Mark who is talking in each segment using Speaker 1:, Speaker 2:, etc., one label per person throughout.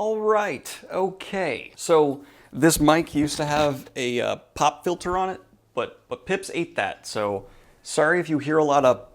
Speaker 1: All right, okay. So this mic used to have a pop filter on it, but Pips ate that, so sorry if you hear a lot of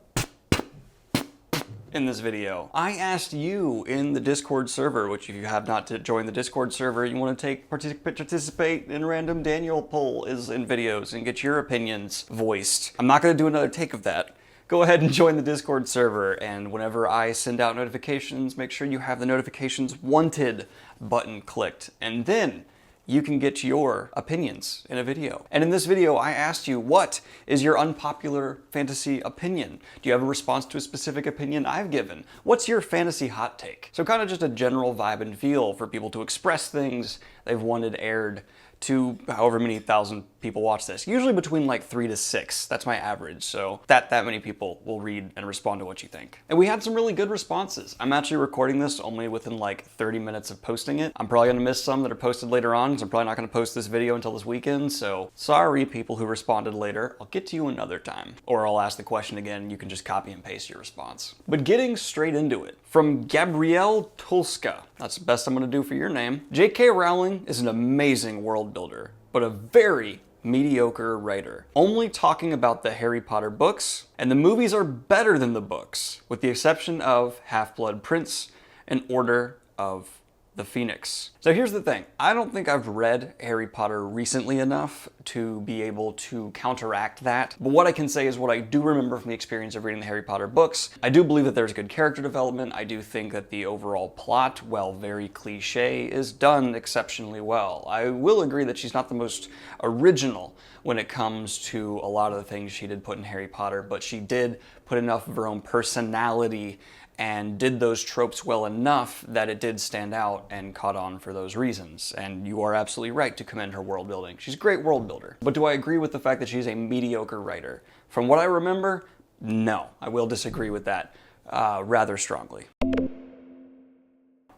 Speaker 1: in this video. I asked you in the Discord server, which if you have not joined the Discord server, you want to participate in random Daniel poll is in videos and get your opinions voiced. I'm not going to do another take of that. Go ahead and join the Discord server, and whenever I send out notifications, make sure you have the notifications wanted button clicked, and then you can get your opinions in a video. And in this video, I asked you, what is your unpopular fantasy opinion? Do you have a response to a specific opinion I've given? What's your fantasy hot take? So kind of just a general vibe and feel for people to express things they've wanted aired to however many thousand people watch this. Usually between like 3 to 6. That's my average. So that many people will read and respond to what you think. And we had some really good responses. I'm actually recording this only within like 30 minutes of posting it. I'm probably gonna miss some that are posted later on, because I'm probably not gonna post this video until this weekend. So sorry, people who responded later. I'll get to you another time. Or I'll ask the question again and you can just copy and paste your response. But getting straight into it. From Gabrielle Tulska. That's the best I'm gonna do for your name. J.K. Rowling is an amazing world builder, but a very mediocre writer. Only talking about the Harry Potter books, and the movies are better than the books, with the exception of Half-Blood Prince and Order of the Phoenix. So here's the thing. I don't think I've read Harry Potter recently enough to be able to counteract that. But what I can say is what I do remember from the experience of reading the Harry Potter books. I do believe that there's good character development. I do think that the overall plot, while very cliche, is done exceptionally well. I will agree that she's not the most original when it comes to a lot of the things she did put in Harry Potter, but she did put enough of her own personality and did those tropes well enough that it did stand out and caught on for those reasons. And you are absolutely right to commend her world building. She's a great world builder. But do I agree with the fact that she's a mediocre writer? From what I remember, no. I will disagree with that rather strongly.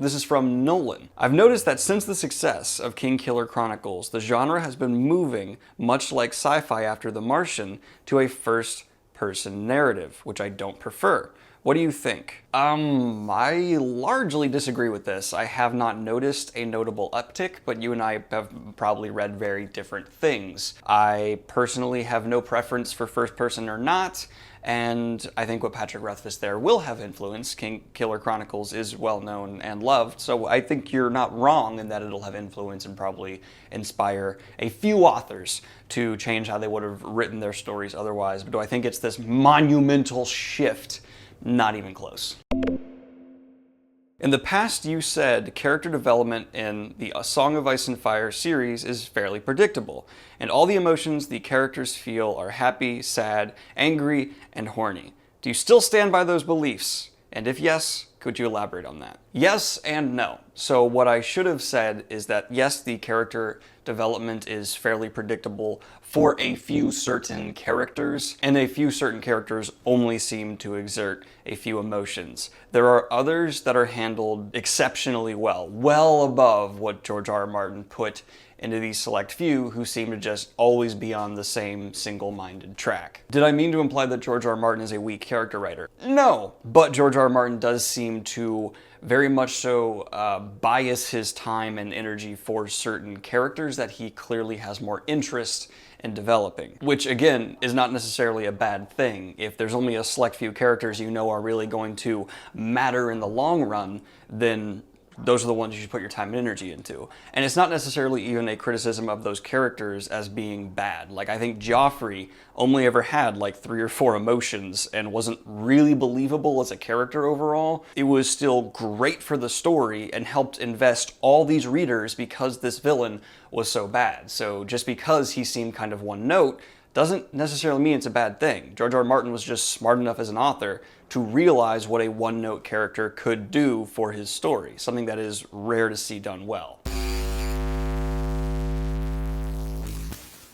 Speaker 1: This is from Nolan. I've noticed that since the success of Kingkiller Chronicles, the genre has been moving, much like sci-fi after The Martian, to a first-person narrative, which I don't prefer. What do you think? I largely disagree with this. I have not noticed a notable uptick, but you and I have probably read very different things. I personally have no preference for first person or not, and I think what Patrick Rothfuss there will have influence. Kingkiller Chronicles is well known and loved, so I think you're not wrong in that it'll have influence and probably inspire a few authors to change how they would have written their stories otherwise. But do I think it's this monumental shift? Not even close. In the past, you said character development in the A Song of Ice and Fire series is fairly predictable, and all the emotions the characters feel are happy, sad, angry, and horny. Do you still stand by those beliefs? And if yes, could you elaborate on that? Yes and no. So what I should have said is that yes, the character development is fairly predictable for a few certain characters, and a few certain characters only seem to exert a few emotions. There are others that are handled exceptionally well, well above what George R. R. Martin put into these select few who seem to just always be on the same single-minded track. Did I mean to imply that George R. R. Martin is a weak character writer? No, but George R. R. Martin does seem to very much so bias his time and energy for certain characters that he clearly has more interest in developing, which again is not necessarily a bad thing. If there's only a select few characters you know are really going to matter in the long run, then those are the ones you should put your time and energy into. And it's not necessarily even a criticism of those characters as being bad. Like, I think Joffrey only ever had like 3 or 4 emotions and wasn't really believable as a character overall. It was still great for the story and helped invest all these readers because this villain was so bad. So just because he seemed kind of one note doesn't necessarily mean it's a bad thing. George R. R. Martin was just smart enough as an author to realize what a one-note character could do for his story, something that is rare to see done well.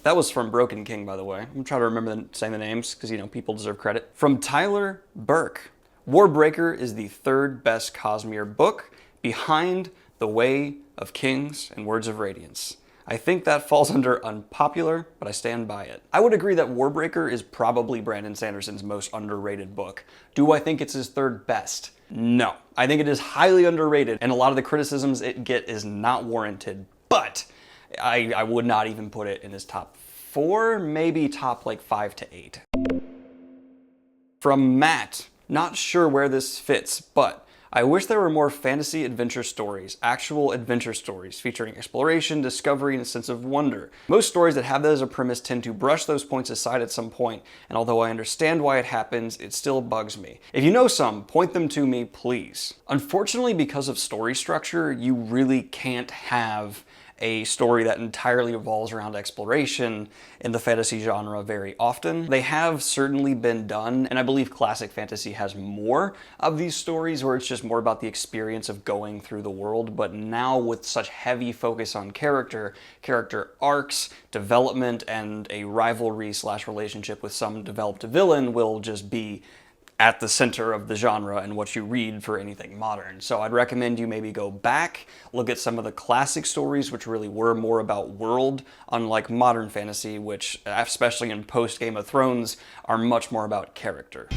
Speaker 1: That was from Broken King, by the way. I'm trying to remember saying the names, because, you know, people deserve credit. From Tyler Burke. Warbreaker is the 3rd best Cosmere book, behind The Way of Kings and Words of Radiance. I think that falls under unpopular, but I stand by it. I would agree that Warbreaker is probably Brandon Sanderson's most underrated book. Do I think it's his 3rd best? No. I think it is highly underrated, and a lot of the criticisms it gets is not warranted, but I would not even put it in his top 4, maybe top like 5 to 8. From Matt, not sure where this fits, but I wish there were more fantasy adventure stories, actual adventure stories, featuring exploration, discovery, and a sense of wonder. Most stories that have that as a premise tend to brush those points aside at some point, and although I understand why it happens, it still bugs me. If you know some, point them to me, please. Unfortunately, because of story structure, you really can't have a story that entirely revolves around exploration in the fantasy genre very often. They have certainly been done, and I believe classic fantasy has more of these stories where it's just more about the experience of going through the world, but now with such heavy focus on character arcs, development, and a rivalry / relationship with some developed villain will just be at the center of the genre and what you read for anything modern. So I'd recommend you maybe go back, look at some of the classic stories which really were more about world, unlike modern fantasy, which, especially in post Game of Thrones, are much more about character.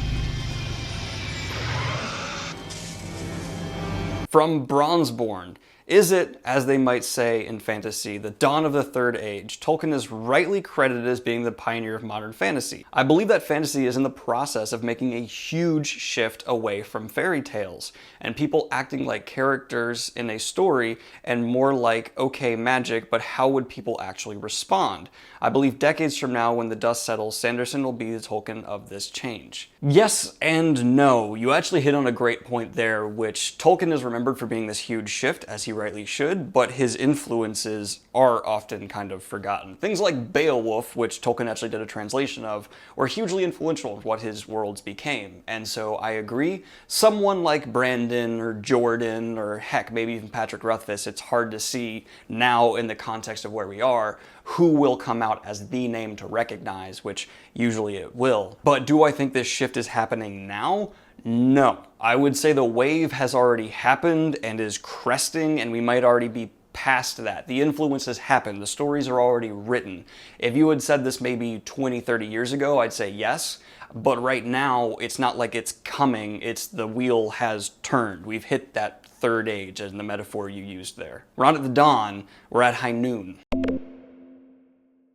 Speaker 1: From Bronzeborn. Is it, as they might say in fantasy, the dawn of the Third Age? Tolkien is rightly credited as being the pioneer of modern fantasy. I believe that fantasy is in the process of making a huge shift away from fairy tales, and people acting like characters in a story and more like, okay, magic, but how would people actually respond? I believe decades from now, when the dust settles, Sanderson will be the Tolkien of this change. Yes and no. You actually hit on a great point there, which Tolkien is remembered for being this huge shift, as he rightly should, but his influences are often kind of forgotten. Things like Beowulf, which Tolkien actually did a translation of, were hugely influential in what his worlds became. And so I agree, someone like Brandon or Jordan or heck, maybe even Patrick Rothfuss, it's hard to see now in the context of where we are who will come out as the name to recognize, which usually it will. But do I think this shift is happening now? No. I would say the wave has already happened and is cresting, and we might already be past that. The influence has happened. The stories are already written. If you had said this maybe 20, 30 years ago, I'd say yes. But right now, it's not like it's coming. It's the wheel has turned. We've hit that third age, as in the metaphor you used there. We're not at the dawn. We're at high noon.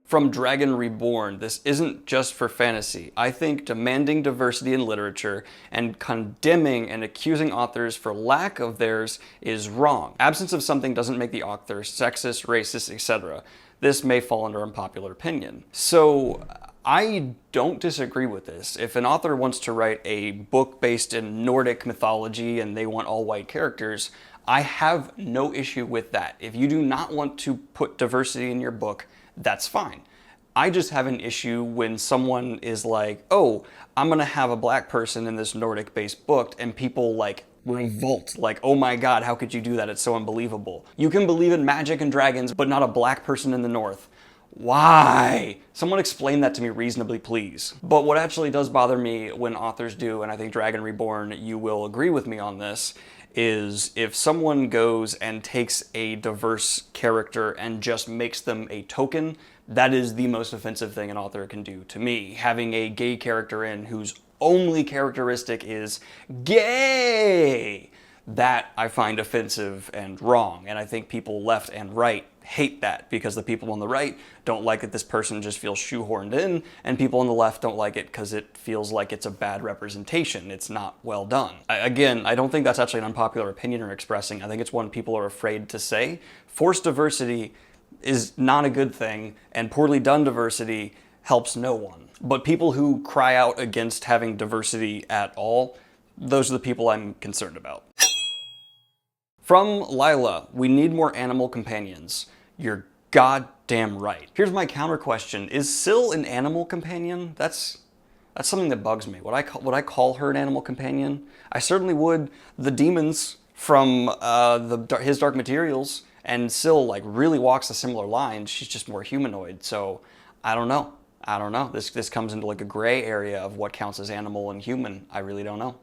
Speaker 1: From Dragon Reborn, this isn't just for fantasy. I think demanding diversity in literature and condemning and accusing authors for lack of theirs is wrong. Absence of something doesn't make the author sexist, racist, etc. This may fall under unpopular opinion. So I don't disagree with this. If an author wants to write a book based in Nordic mythology and they want all white characters, I have no issue with that. If you do not want to put diversity in your book, that's fine. I just have an issue when someone is like, oh, I'm gonna have a black person in this Nordic-based book, and people like revolt, like, oh my god, how could you do that? It's so unbelievable. You can believe in magic and dragons, but not a black person in the North. Why? Someone explain that to me reasonably, please. But what actually does bother me when authors do, and I think Dragon Reborn, you will agree with me on this, is if someone goes and takes a diverse character and just makes them a token, that is the most offensive thing an author can do to me. Having a gay character in whose only characteristic is gay, that I find offensive and wrong. And I think people left and right hate that because the people on the right don't like that this person just feels shoehorned in, and people on the left don't like it because it feels like it's a bad representation. It's not well done. Again, I don't think that's actually an unpopular opinion you're expressing. I think it's one people are afraid to say. Forced diversity is not a good thing, and poorly done diversity helps no one. But people who cry out against having diversity at all, those are the people I'm concerned about. From Lila, we need more animal companions. You're goddamn right. Here's my counter question. Is Syl an animal companion? That's something that bugs me. Would I call her an animal companion? I certainly would. The demons from his Dark Materials, and Syl like really walks a similar line. She's just more humanoid. So I don't know. This comes into like a gray area of what counts as animal and human. I really don't know.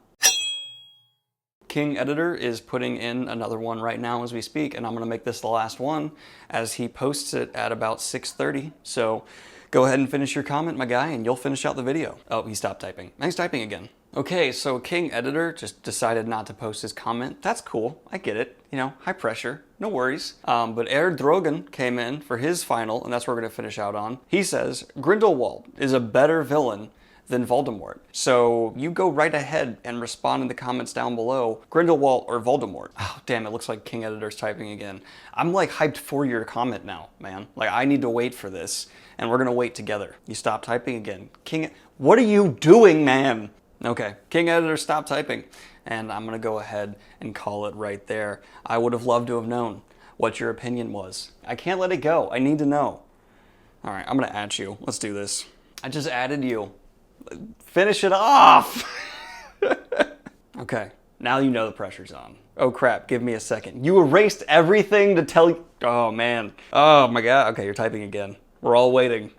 Speaker 1: King Editor is putting in another one right now as we speak, and I'm gonna make this the last one as he posts it at about 6:30. So go ahead and finish your comment, my guy, and you'll finish out the video. Oh, he stopped typing. He's typing again. Okay, so King Editor just decided not to post his comment. That's cool. I get it. You know, high pressure. No worries. But Drogon came in for his final, and that's what we're going to finish out on. He says, Grindelwald is a better villain than Voldemort. So you go right ahead and respond in the comments down below, Grindelwald or Voldemort. Oh, damn, it looks like King Editor's typing again. I'm like hyped for your comment now, man. Like, I need to wait for this, and we're going to wait together. You stop typing again. What are you doing, man? Okay, King Editor, stop typing. And I'm gonna go ahead and call it right there. I would have loved to have known what your opinion was. I can't let it go, I need to know. All right, I'm gonna add you, let's do this. I just added you. Finish it off! Okay, now you know the pressure's on. Oh crap, give me a second. You erased everything to tell you, oh man. Oh my God, okay, you're typing again. We're all waiting,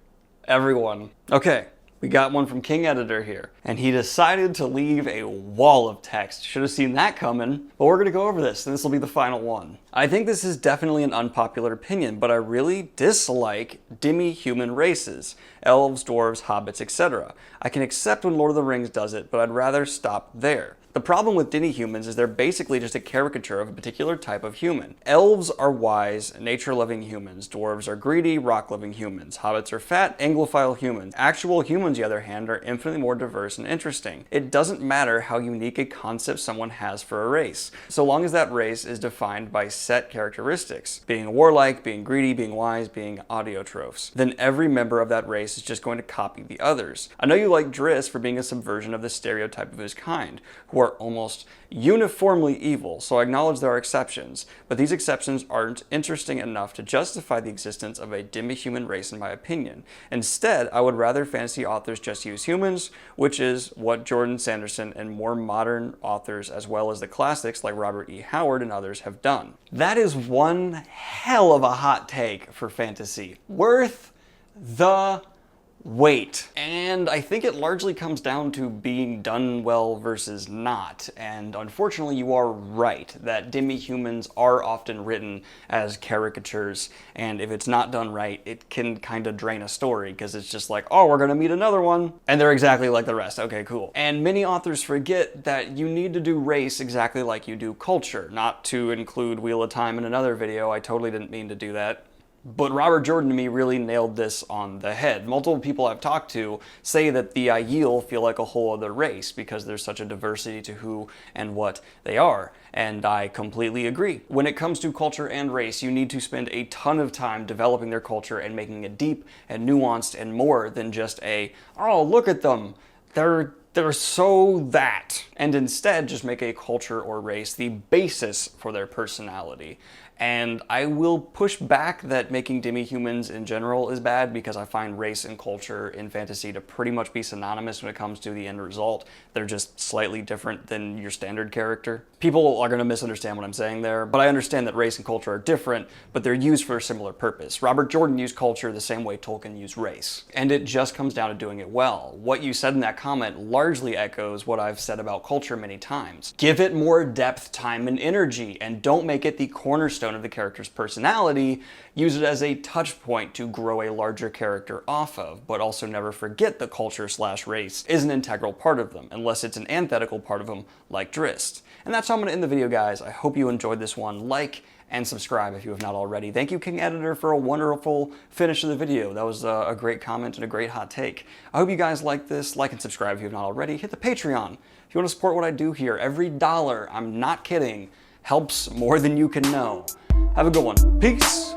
Speaker 1: everyone. Okay. We got one from King Editor here, and he decided to leave a wall of text. Should have seen that coming, but we're gonna go over this, and this will be the final one. I think this is definitely an unpopular opinion, but I really dislike demi-human races. Elves, dwarves, hobbits, etc. I can accept when Lord of the Rings does it, but I'd rather stop there. The problem with demi-humans is they're basically just a caricature of a particular type of human. Elves are wise, nature-loving humans. Dwarves are greedy, rock-loving humans. Hobbits are fat, Anglophile humans. Actual humans, on the other hand, are infinitely more diverse and interesting. It doesn't matter how unique a concept someone has for a race, so long as that race is defined by set characteristics. Being warlike, being greedy, being wise, being audiotrophs. Then every member of that race is just going to copy the others. I know you like Driss for being a subversion of the stereotype of his kind, who are almost uniformly evil, so I acknowledge there are exceptions, but these exceptions aren't interesting enough to justify the existence of a demi-human race in my opinion. Instead, I would rather fantasy authors just use humans, which is what Jordan Sanderson and more modern authors, as well as the classics like Robert E. Howard and others, have done. That is one hell of a hot take for fantasy. Worth the wait. And I think it largely comes down to being done well versus not. And unfortunately, you are right that demi-humans are often written as caricatures. And if it's not done right, it can kind of drain a story because it's just like, oh, we're going to meet another one. And they're exactly like the rest. Okay, cool. And many authors forget that you need to do race exactly like you do culture. Not to include Wheel of Time in another video. I totally didn't mean to do that. But Robert Jordan to me really nailed this on the head. Multiple people I've talked to say that the Aiel feel like a whole other race because there's such a diversity to who and what they are. And I completely agree. When it comes to culture and race, you need to spend a ton of time developing their culture and making it deep and nuanced and more than just a, oh, look at them. They're so that. And instead just make a culture or race the basis for their personality. And I will push back that making demi-humans in general is bad because I find race and culture in fantasy to pretty much be synonymous when it comes to the end result. They're just slightly different than your standard character. People are going to misunderstand what I'm saying there, but I understand that race and culture are different, but they're used for a similar purpose. Robert Jordan used culture the same way Tolkien used race. And it just comes down to doing it well. What you said in that comment largely echoes what I've said about culture many times. Give it more depth, time, and energy, and don't make it the cornerstone of the character's personality. Use it as a touch point to grow a larger character off of, but also never forget that culture/race is an integral part of them, unless it's an antithetical part of them like Driss. And that's how I'm going to end the video, guys. I hope you enjoyed this one. Like and subscribe if you have not already. Thank you, King Editor, for a wonderful finish of the video. That was a great comment and a great hot take. I hope you guys like this. Like and subscribe if you have not already. Hit the Patreon if you want to support what I do here. Every dollar, I'm not kidding, helps more than you can know. Have a good one. Peace.